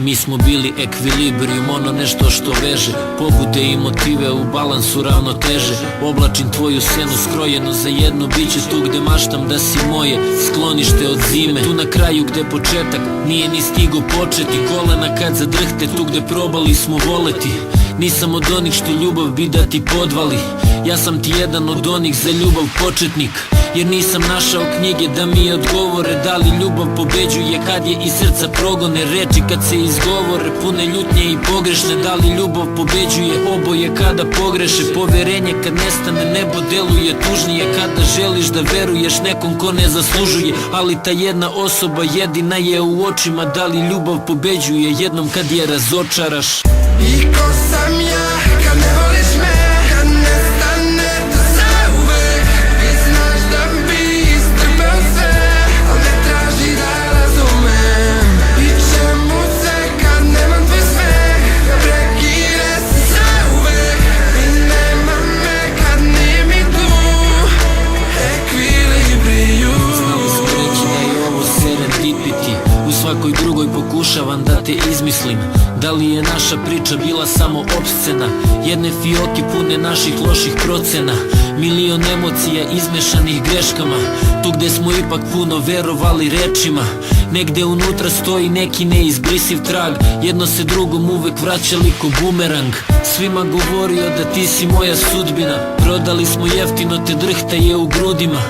Mi smo bili ekvilibrijum, ono nešto što veže, pobude i motive u balansu ravnoteže. Oblačim tvoju senu skrojenu za jedno biće, tu gde maštam da si moje sklonište od zime. Tu na kraju gde početak nije ni stigo početi, kolena kad zadrhte, tu gde probali smo voleti. Nisam od onih što ljubav bi da ti podvali, ja sam ti jedan od onih za ljubav početnik. Jer nisam našao knjige da mi odgovore da li ljubav pobeđuje kad je iz srca progone reči kad se izgovore pune ljutnje i pogrešne. Da li ljubav pobeđuje oboje kada pogreše, poverenje kad nestane, nebo deluje tužnije kada želiš da veruješ nekom ko ne zaslužuje, ali ta jedna osoba jedina je u očima. Da li ljubav pobeđuje jednom kad je razočaraš? I ko sam ja kad ne voliš me, kad nestane to zauvek. I znaš da bi istrpeo sve, al ne traži da razumem. I čemu se kad nemam tvoj smeh, prekine se zauvek. I nema me kad nije mi tu ekvilibriju. Znali smo reći da je ovo serendipity, u svakoj drugoj pokušavam da te izmislim. Da li je naša priča bila samo opscena, jedne fioke pune naših loših procena, milion emocija izmešanih greškama, tu gde smo ipak puno verovali rečima. Negde unutra stoji neki neizbrisiv trag, jedno se drugom uvek vraćali ko bumerang. Svima govorio da ti si moja sudbina, prodali smo jeftino te drhtaje u grudima.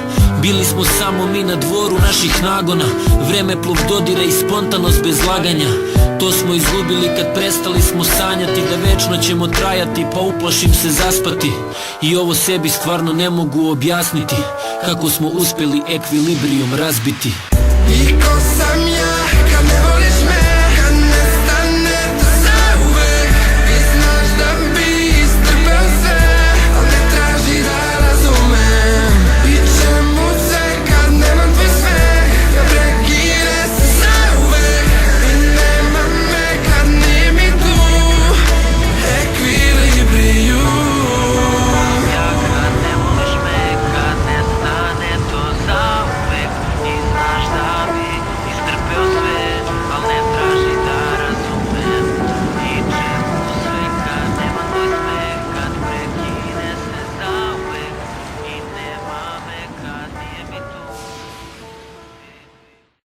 Bili smo samo mi na dvoru naših nagona, vremeplov dodira i spontanost bez laganja. To smo izgubili kad prestali smo sanjati da večno ćemo trajati, pa uplašim se zaspati. I ovo sebi stvarno ne mogu objasniti, kako smo uspeli ekvilibrijum razbiti. I ko sam ja kad ne voliš